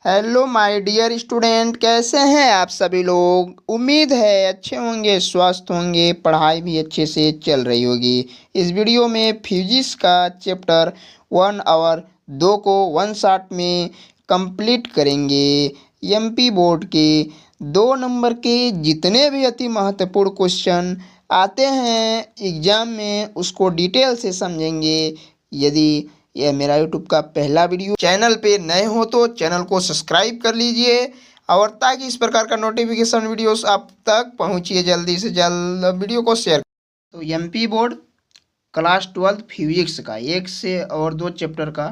Hello my dear student, कैसे हैं आप सभी लोग। उम्मीद है अच्छे होंगे, स्वस्थ होंगे, पढ़ाई भी अच्छे से चल रही होगी। इस वीडियो में फिजिक्स का चैप्टर 1 और 2 को वन शॉट में कंप्लीट करेंगे। एमपी बोर्ड के 2 नंबर के जितने भी अति महत्वपूर्ण क्वेश्चन आते हैं एग्जाम में उसको डिटेल से समझेंगे। यदि यह मेरा यूट्यूब का पहला वीडियो, चैनल पे नए हो तो चैनल को सब्सक्राइब कर लीजिए और ताकि इस प्रकार का नोटिफिकेशन वीडियोस आप तक पहुंचिए जल्दी से जल्द। वीडियो को शेयर। तो एमपी बोर्ड क्लास 12 फिजिक्स का 1 से 2 चैप्टर का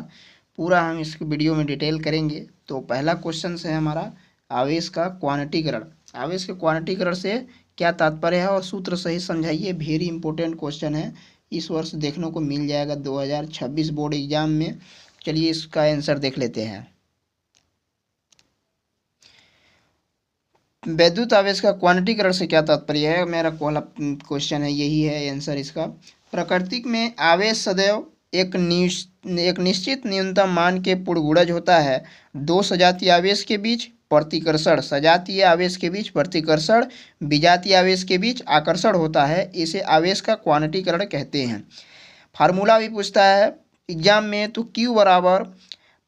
पूरा हम इस वीडियो में डिटेल करेंगे। तो पहला क्वेश्चन है हमारा आवेश का क्वांटीकरण। आवेश के क्वांटीकरण से क्या तात्पर्य है और सूत्र सही समझाइए। वेरी इंपॉर्टेंट क्वेश्चन है, इस वर्ष देखने को मिल जाएगा 2026 बोर्ड एग्जाम में। चलिए इसका आंसर देख लेते हैं। वैद्युत आवेश का क्वांटीकरण से क्या तात्पर्य है, मेरा पहला क्वेश्चन है, यही है आंसर इसका। प्रकृति में आवेश सदैव एक निश्चित न्यूनतम मान के पूर्णगुणज होता है। दो सजातीय आवेश के बीच प्रतिकर्षण, सजातीय आवेश के बीच प्रतिकर्षण, विजातीय आवेश के बीच आकर्षण होता है। इसे आवेश का क्वांटीकरण कहते हैं। फार्मूला भी पूछता है एग्जाम में, तो Q बराबर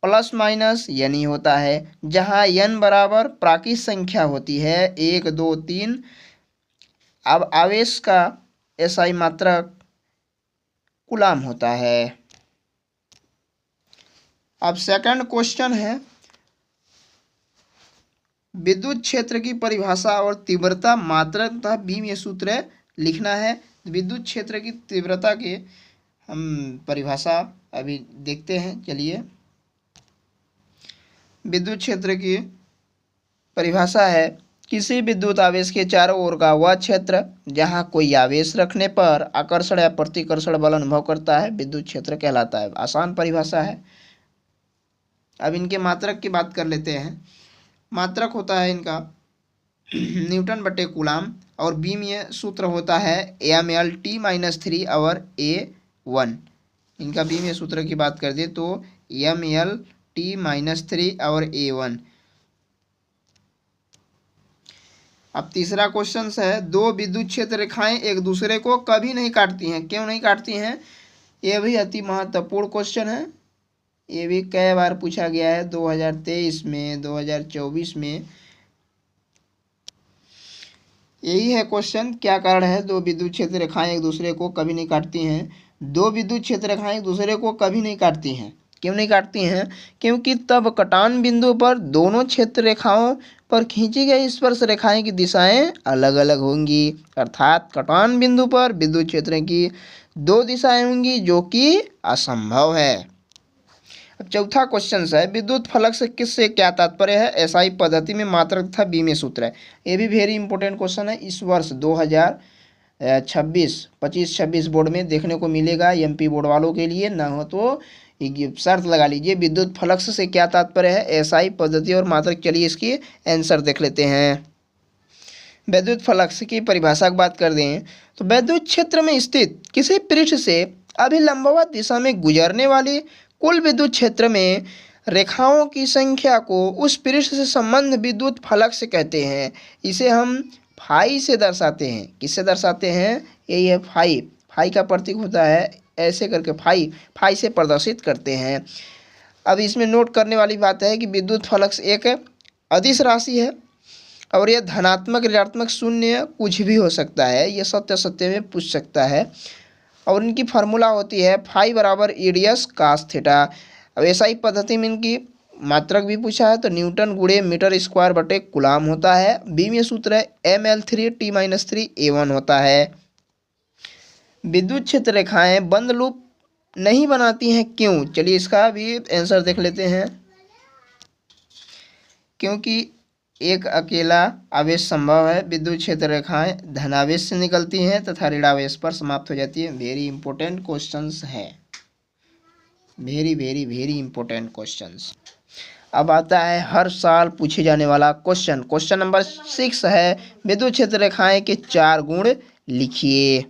प्लस माइनस यानी होता है, जहाँ n बराबर प्राकृत संख्या होती है 1 2 3। अब आवेश का SI मात्रक कूलाम होता है। अब सेकंड क्वेश्चन है, विद्युत क्षेत्र की परिभाषा और तीव्रता, मात्रक तथा बीम ये सूत्र लिखना है। विद्युत क्षेत्र की तीव्रता के हम परिभाषा अभी देखते हैं। चलिए, विद्युत क्षेत्र की परिभाषा है, किसी विद्युत आवेश के चारों ओर का वह क्षेत्र जहां कोई आवेश रखने पर आकर्षण या प्रतिकर्षण बल अनुभव करता है विद्युत क्षेत्र कहलाता है। आसान परिभाषा है। अब इनके मात्रक की बात कर लेते हैं। मात्रक होता है इनका न्यूटन बटे कूलाम और बीम ये सूत्र होता है mlt-3/A1। इनका बीम ये सूत्र की बात कर दे तो mlt-3/A1। अब तीसरा क्वेश्चन है, दो विद्युत क्षेत्र रेखाएं एक दूसरे को कभी नहीं काटती हैं। क्यों नहीं काटती हैं, यह भी अति महत्वपूर्ण क्वेश्चन है। ये भी कई बार पूछा गया है, 2023 में, 2024 में। यही है क्वेश्चन, क्या कारण है दो विद्युत क्षेत्र रेखाएं एक दूसरे को कभी नहीं काटती हैं। दो विद्युत क्षेत्र रेखाएं एक दूसरे को कभी नहीं काटती हैं। क्यों नहीं काटती हैं, क्योंकि तब कटान बिंदु पर दोनों क्षेत्र रेखाओं पर खींची गई स्पर्श रेखाएं की दिशाएं अलग अलग होंगी। अर्थात कटान बिंदु पर विद्युत क्षेत्र की दो दिशाएं होंगी, जो कि असंभव है। अब चौथा क्वेश्चन है, विद्युत फलक से किससे क्या तात्पर्य है। एसआई पद्धति में मात्रक तथा बीम सूत्र है। ये भी वेरी इंपॉर्टेंट क्वेश्चन है, इस वर्ष 2025 बोर्ड में देखने को मिलेगा। एमपी बोर्ड वालों के लिए ना हो तो शर्त लगा लीजिए, विद्युत फलक से क्या तात्पर्य है, एसआई पद्धति और मात्रक। चलिए इसकी आंसर देख लेते हैं। वैद्युत फलक की परिभाषा की बात कर दें तो वैद्युत क्षेत्र में स्थित किसी पृष्ठ से अभिलंबवत दिशा में गुजरने वाली कुल विद्युत क्षेत्र में रेखाओं की संख्या को उस पृष्ठ से संबंध विद्युत फलक से कहते हैं। इसे हम फाई से दर्शाते हैं। किससे दर्शाते हैं, यही है फाई। फाई का प्रतीक होता है ऐसे करके, फाई से प्रदर्शित करते हैं। अब इसमें नोट करने वाली बात है कि विद्युत फलक एक अदिश राशि है और यह धनात्मक, ऋणात्मक, शून्य कुछ भी हो सकता है। यह सत्य सत्य में पूछ सकता है। और इनकी फार्मूला होती है फाई बराबर EDS cos थीटा। अब ऐसा ही पद्धति में इनकी मात्रक भी पूछा है तो न्यूटन गुणे मीटर स्क्वायर बटे कूलाम होता है। बीम ये सूत्र है ml3T-3A1 होता है। विद्युत क्षेत्र रेखाएं बंद लूप नहीं बनाती हैं, क्यों। चलिए इसका भी आंसर देख लेते हैं। क्योंकि एक अकेला आवेश संभव है। विद्युत क्षेत्र रेखाएं धनावेश से निकलती हैं तथा ऋणावेश पर समाप्त हो जाती है। वेरी इंपॉर्टेंट क्वेश्चंस है, very very very important questions. अब आता है हर साल पूछे जाने वाला क्वेश्चन। क्वेश्चन नंबर 6 है, विद्युत क्षेत्र रेखाएं के 4 गुण लिखिए।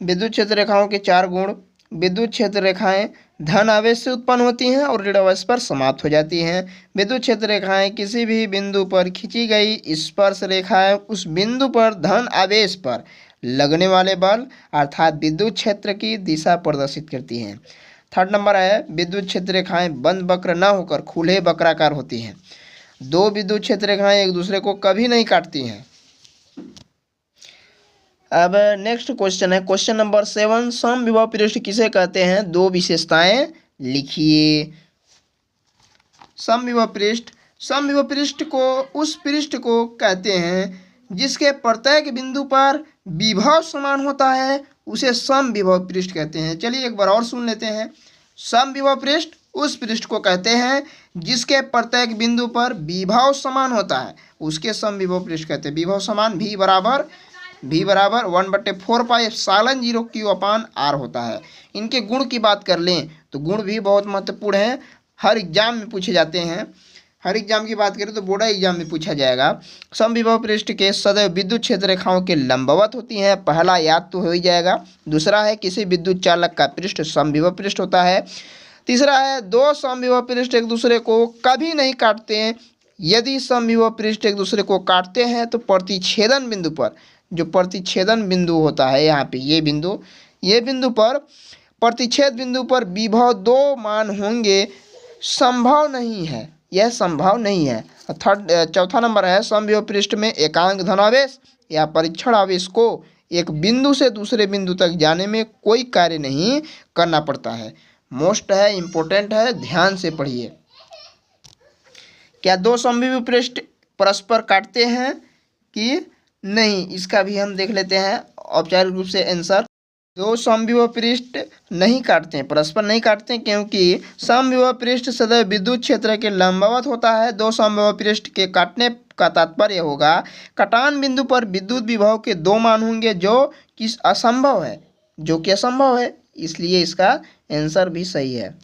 विद्युत क्षेत्र रेखाओं के 4 गुण। विद्युत क्षेत्र रेखाएं धन आवेश से उत्पन्न होती हैं और ऋण आवेश पर समाप्त हो जाती हैं। विद्युत क्षेत्र रेखाएं किसी भी बिंदु पर खींची गई स्पर्श रेखाएं उस बिंदु पर धन आवेश पर लगने वाले बल अर्थात विद्युत क्षेत्र की दिशा प्रदर्शित करती हैं। थर्ड नंबर है, विद्युत क्षेत्र रेखाएं बंद वक्र न होकर खुले वक्राकार होती हैं। दो विद्युत क्षेत्र रेखाएं एक दूसरे को कभी नहीं काटती हैं। अब नेक्स्ट क्वेश्चन है क्वेश्चन नंबर 7, समविभव पृष्ठ किसे कहते हैं? दो विशेषताएं लिखिए। समविभव पृष्ठ को उस पृष्ठ को कहते हैं जिसके प्रत्येक बिंदु पर विभव समान होता है, उसे समविभव पृष्ठ कहते हैं। चलिए एक बार और सुन लेते हैं। समविभव पृष्ठ उस पृष्ठ को कहते हैं जिसके प्रत्येक बिंदु पर विभव समान होता है, उसके समविभव पृष्ठ कहते हैं। विभव समान V बराबर 1/4πε0 Q/R होता है। इनके गुण की बात कर लें तो गुण भी बहुत महत्वपूर्ण है, हर एग्जाम में पूछे जाते हैं। हर एग्जाम की बात करें तो बोर्ड एग्जाम में पूछा जाएगा। समविभव पृष्ठ के सदैव विद्युत क्षेत्र रेखाओं के लंबवत होती हैं, पहला याद तो हो ही जाएगा। दूसरा है किसी विद्युत चालक का पृष्ठ समविभव पृष्ठ होता है। तीसरा है दो समविभव पृष्ठ एक दूसरे को कभी नहीं काटते हैं। यदि समविभव पृष्ठ एक दूसरे को काटते हैं तो प्रतिच्छेदन बिंदु पर, जो प्रतिच्छेदन बिंदु होता है यहाँ पे ये बिंदु पर प्रतिच्छेद बिंदु पर विभव दो मान होंगे, संभव नहीं है, यह संभव नहीं है। चौथा नंबर है समविभव पृष्ठ में एकांक धनावेश या परीक्षण आवेश को एक बिंदु से दूसरे बिंदु तक जाने में कोई कार्य नहीं करना पड़ता है। मोस्ट है, इंपॉर्टेंट है, ध्यान से पढ़िए। क्या दो समविभव पृष्ठ परस्पर काटते हैं कि नहीं, इसका भी हम देख लेते हैं औपचारिक रूप से आंसर। दो समविभव पृष्ठ नहीं काटते हैं, परस्पर नहीं काटते हैं, क्योंकि समविभव पृष्ठ सदैव विद्युत क्षेत्र के लंबवत होता है। दो समविभव पृष्ठ के काटने का तात्पर्य होगा कटान बिंदु पर विद्युत विभव के दो मान होंगे जो कि असंभव है, इसलिए इसका आंसर भी सही है।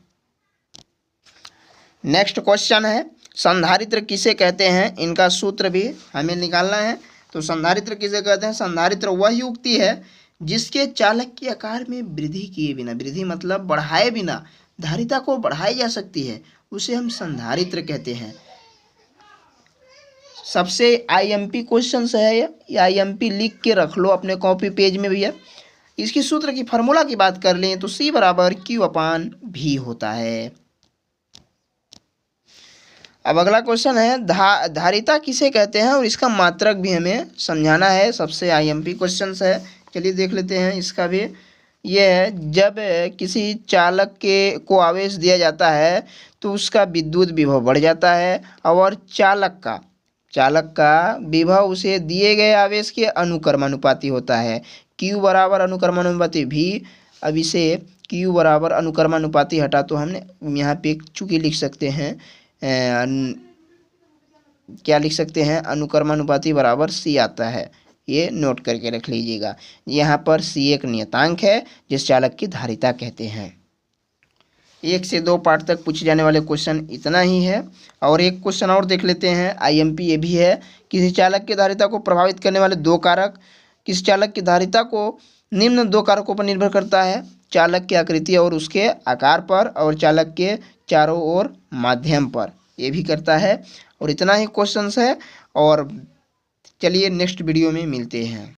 नेक्स्ट क्वेश्चन है संधारित्र किसे कहते हैं? इनका सूत्र भी हमें निकालना है। तो संधारित्र किसे कहते हैं? संधारित्र वह युक्ति है जिसके चालक के आकार में वृद्धि किए बिना, वृद्धि मतलब बढ़ाए बिना धारिता को बढ़ाई जा सकती है, उसे हम संधारित्र कहते हैं। सबसे IMP क्वेश्चन है ये IMP लिख के रख लो अपने कॉपी पेज में भैया। इसकी सूत्र की फार्मूला की बात कर लें तो C बराबर Q/V होता है। अब अगला क्वेश्चन है धारिता किसे कहते हैं और इसका मात्रक भी हमें समझाना है। सबसे IMP क्वेश्चन है, चलिए देख लेते हैं इसका भी। ये है जब किसी चालक को आवेश दिया जाता है तो उसका विद्युत विभव बढ़ जाता है और चालक का विभव उसे दिए गए आवेश के अनुक्रमानुपाती होता है। Q बराबर अनुक्रमानुपाती V। अब इसे Q बराबर अनुक्रमानुपाती हटा तो हमने यहाँ पे चूंकि लिख सकते हैं क्या लिख सकते हैं, अनुक्रमानुपाती बराबर C आता है, ये नोट करके रख लीजिएगा। यहाँ पर C एक नियतांक है जिस चालक की धारिता कहते हैं। 1 से 2 पार्ट तक पूछे जाने वाले क्वेश्चन इतना ही है। और एक क्वेश्चन और देख लेते हैं IMP ये भी है। किसी चालक की धारिता को प्रभावित करने वाले दो कारक, किसी चालक की धारिता को निम्न दो कारकों पर निर्भर करता है, चालक की आकृति और उसके आकार पर और चालक के चारों ओर माध्यम पर, ये भी करता है। और इतना ही क्वेश्चंस है और चलिए नेक्स्ट वीडियो में मिलते हैं।